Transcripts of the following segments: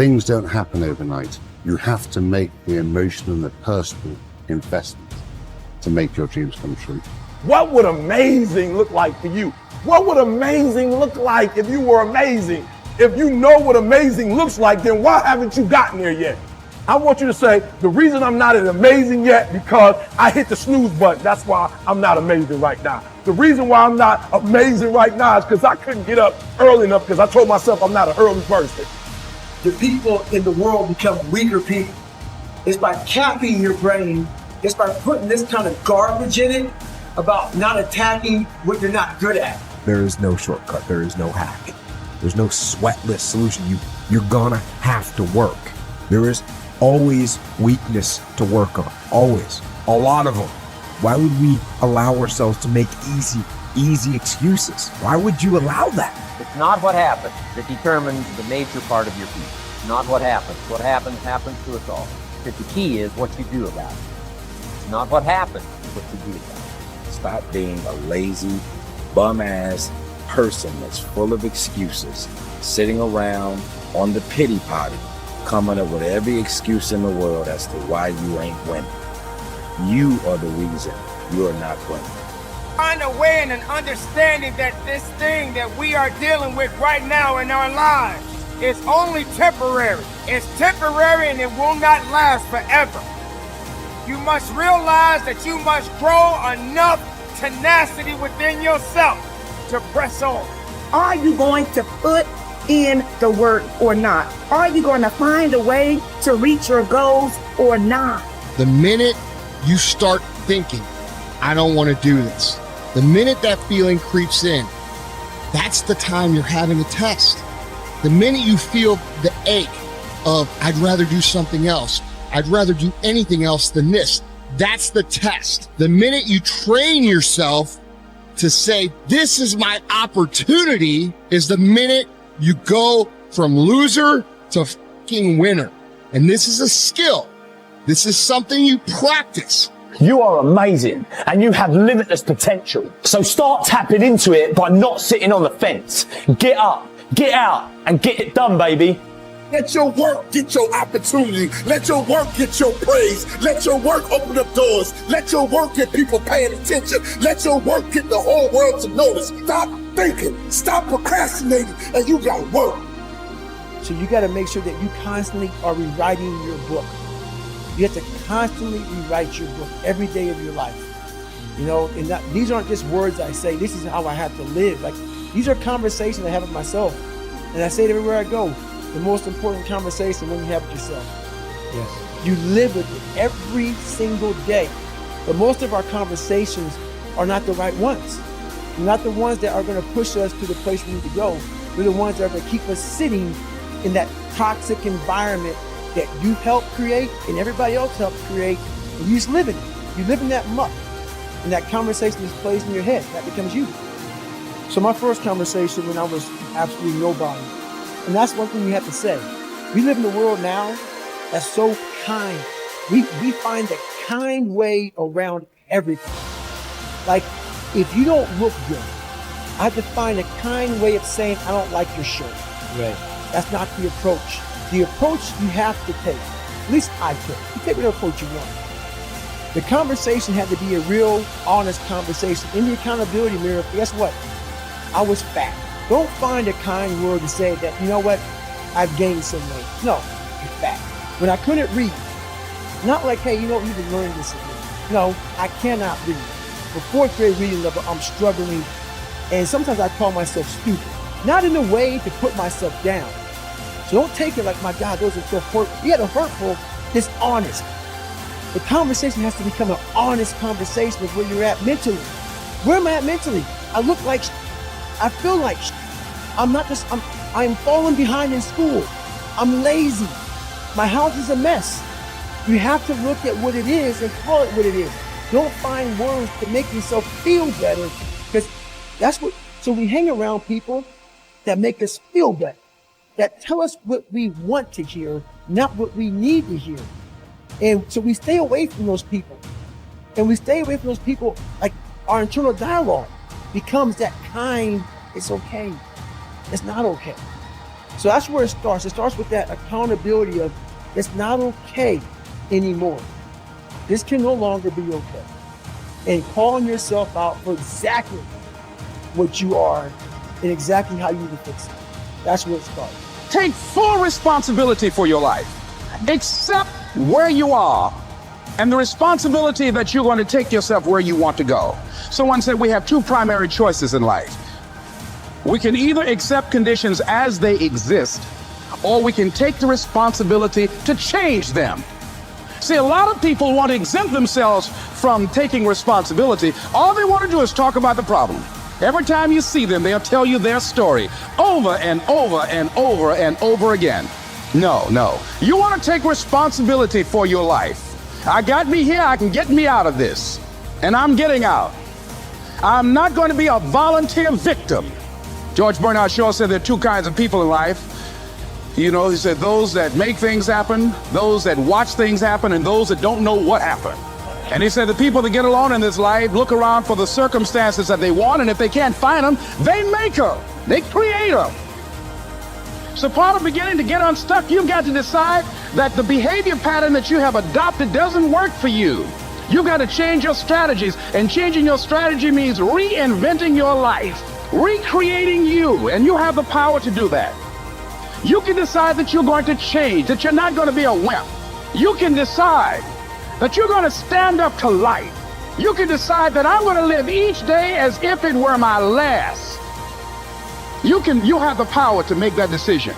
Things don't happen overnight. You have to make the emotional and the personal investment to make your dreams come true. What would amazing look like for you? What would amazing look like if you were amazing? If you know what amazing looks like, then why haven't you gotten there yet? I want you to say, the reason I'm not as amazing yet because I hit the snooze button. That's why I'm not amazing right now. The reason why I'm not amazing right now is because I couldn't get up early enough because I told myself I'm not an early person. The people in the world become weaker people. It's by capping your brain. It's by putting this kind of garbage in it about not attacking what you're not good at. There is no shortcut. There is no hack. There's no sweatless solution. You're gonna have to work. There is always weakness to work on. Always. A lot of them. Why would we allow ourselves to make easy excuses? Why would you allow that? It's not what happens that determines the major part of your future. It's not what happens. What happens to us all. But the key is what you do about it. It's not what happens, it's what you do about it. Stop being a lazy, bum-ass person that's full of excuses, sitting around on the pity potty, coming up with every excuse in the world as to why you ain't winning. You are the reason you are not winning. Find a way and an understanding that this thing that we are dealing with right now in our lives is only temporary. It's temporary and it will not last forever. You must realize that you must grow enough tenacity within yourself to press on. Are you going to put in the work or not? Are you going to find a way to reach your goals or not? The minute you start thinking, I don't want to do this, the minute that feeling creeps in, that's the time you're having a test. The minute you feel the ache of, I'd rather do something else, I'd rather do anything else than this, that's the test. The minute you train yourself to say, this is my opportunity, is the minute you go from loser to fucking winner. And this is a skill. This is something you practice. You are amazing and you have limitless potential. So start tapping into it by not sitting on the fence. Get up, get out, and get it done, baby. Let your work get your opportunity. Let your work get your praise. Let your work open up doors. Let your work get people paying attention. Let your work get the whole world to notice. Stop thinking, stop procrastinating, and you gotta work. So you got to make sure that you constantly are rewriting your book. You have to constantly rewrite your book every day of your life. You know, and these aren't just words I say. This is how I have to live. Like, these are conversations I have with myself. And I say it everywhere I go. The most important conversation when you have with yourself. Yes. You live with it every single day. But most of our conversations are not the right ones. They're not the ones that are going to push us to the place we need to go. They're the ones that are going to keep us sitting in that toxic environment that you helped create and everybody else helped create, and you just live in it. You live in that muck, and that conversation just plays in your head. That becomes you. So my first conversation when I was absolutely nobody, and that's one thing you have to say. We live in a world now that's so kind. We find the kind way around everything. Like, if you don't look good, I have to find a kind way of saying, I don't like your shirt. Right. That's not the approach. The approach you have to take, at least I take. You take whatever approach you want. The conversation had to be a real, honest conversation. In the accountability mirror, guess what? I was fat. Don't find a kind word to say that, you know what, I've gained some weight. No, you're fat. When I couldn't read, not like, hey, you know, you can learn this again. No, I cannot read. For fourth grade reading level, I'm struggling. And sometimes I call myself stupid. Not in a way to put myself down. So don't take it like, my God, those are so hurtful. Yeah, they're hurtful. It's honest. The conversation has to become an honest conversation of where you're at mentally. Where am I at mentally? I look like I feel like I'm falling behind in school. I'm lazy. My house is a mess. You have to look at what it is and call it what it is. Don't find words to make yourself feel better, because that's what, so we hang around people that make us feel better, that tell us what we want to hear, not what we need to hear. And so we stay away from those people. And we stay away from those people, like our internal dialogue becomes that kind, it's okay. It's not okay. So that's where it starts. It starts with that accountability of it's not okay anymore. This can no longer be okay. And calling yourself out for exactly what you are and exactly how you need to fix it. That's where it starts. Take full responsibility for your life. Accept where you are and the responsibility that you're going to take yourself where you want to go. Someone said we have two primary choices in life. We can either accept conditions as they exist, or we can take the responsibility to change them. See, a lot of people want to exempt themselves from taking responsibility. All they want to do is talk about the problem. Every time you see them, they'll tell you their story over and over and over and over again. No. You want to take responsibility for your life. I got me here, I can get me out of this. And I'm getting out. I'm not going to be a volunteer victim. George Bernard Shaw said there are two kinds of people in life. You know, he said those that make things happen, those that watch things happen, and those that don't know what happened. And he said the people that get along in this life look around for the circumstances that they want, and if they can't find them, they make them. They create them. So part of beginning to get unstuck, you've got to decide that the behavior pattern that you have adopted doesn't work for you. You've got to change your strategies, and changing your strategy means reinventing your life, recreating you, and you have the power to do that. You can decide that you're going to change, that you're not going to be a wimp. You can decide that you're going to stand up to life. You can decide that I'm going to live each day as if it were my last. You have the power to make that decision.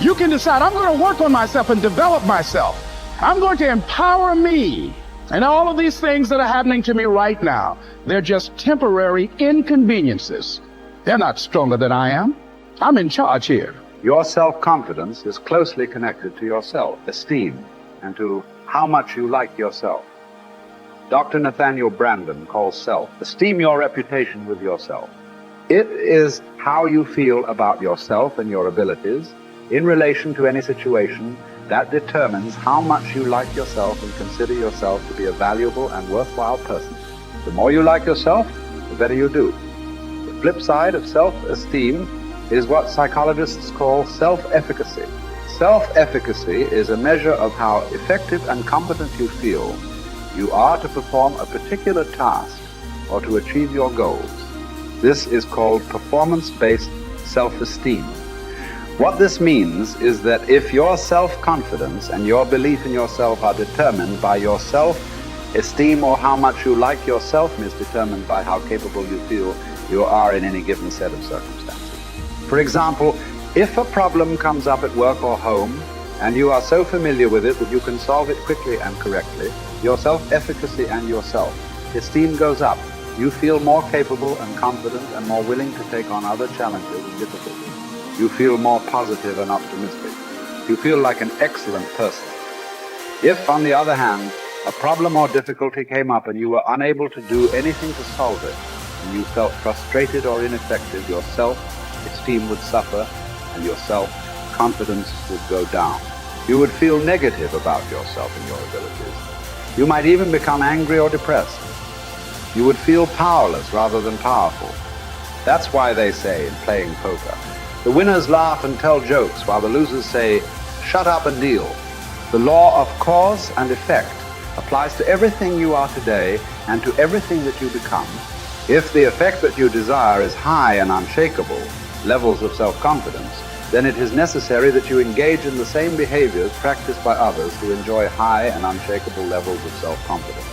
You can decide I'm going to work on myself and develop myself. I'm going to empower me. And all of these things that are happening to me right now, they're just temporary inconveniences. They're not stronger than I am. I'm in charge here. Your self-confidence is closely connected to your self-esteem and to how much you like yourself. Dr. Nathaniel Branden calls self-esteem your reputation with yourself. It is how you feel about yourself and your abilities in relation to any situation that determines how much you like yourself and consider yourself to be a valuable and worthwhile person. The more you like yourself, the better you do. The flip side of self-esteem is what psychologists call self-efficacy. Self-efficacy is a measure of how effective and competent you feel you are to perform a particular task or to achieve your goals. This is called performance-based self-esteem. What this means is that if your self-confidence and your belief in yourself are determined by your self-esteem, or how much you like yourself is determined by how capable you feel you are in any given set of circumstances. For example, if a problem comes up at work or home, and you are so familiar with it that you can solve it quickly and correctly, your self-efficacy and your self-esteem goes up. You feel more capable and confident and more willing to take on other challenges and difficulties. You feel more positive and optimistic. You feel like an excellent person. If, on the other hand, a problem or difficulty came up and you were unable to do anything to solve it, and you felt frustrated or ineffective, your self-esteem would suffer and your self-confidence would go down. You would feel negative about yourself and your abilities. You might even become angry or depressed. You would feel powerless rather than powerful. That's why they say in playing poker, the winners laugh and tell jokes while the losers say, shut up and deal. The law of cause and effect applies to everything you are today and to everything that you become. If the effect that you desire is high and unshakable, levels of self-confidence, then it is necessary that you engage in the same behaviors practiced by others who enjoy high and unshakable levels of self-confidence.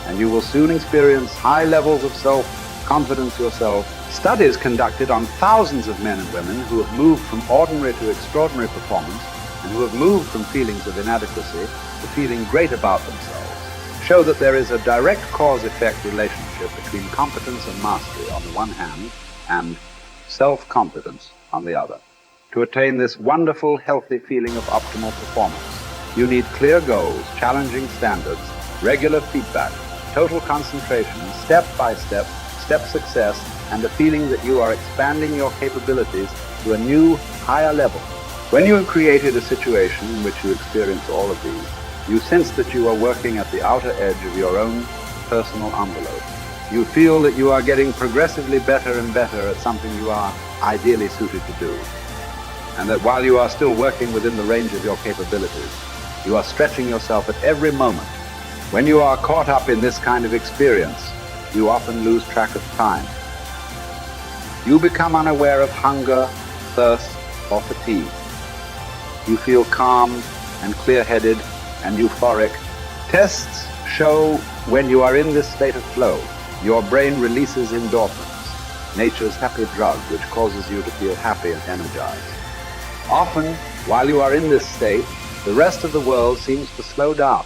And you will soon experience high levels of self-confidence yourself. Studies conducted on thousands of men and women who have moved from ordinary to extraordinary performance and who have moved from feelings of inadequacy to feeling great about themselves show that there is a direct cause-effect relationship between competence and mastery on the one hand and self-confidence on the other. To attain this wonderful, healthy feeling of optimal performance, you need clear goals, challenging standards, regular feedback, total concentration, step-by-step, step success, and the feeling that you are expanding your capabilities to a new, higher level. When you have created a situation in which you experience all of these, you sense that you are working at the outer edge of your own personal envelope. You feel that you are getting progressively better and better at something you are ideally suited to do. and that while you are still working within the range of your capabilities, you are stretching yourself at every moment. When you are caught up in this kind of experience, you often lose track of time. You become unaware of hunger, thirst, or fatigue. You feel calm and clear-headed and euphoric. Tests show when you are in this state of flow, your brain releases endorphins, nature's happy drug, which causes you to feel happy and energized. Often, while you are in this state, the rest of the world seems to slow down.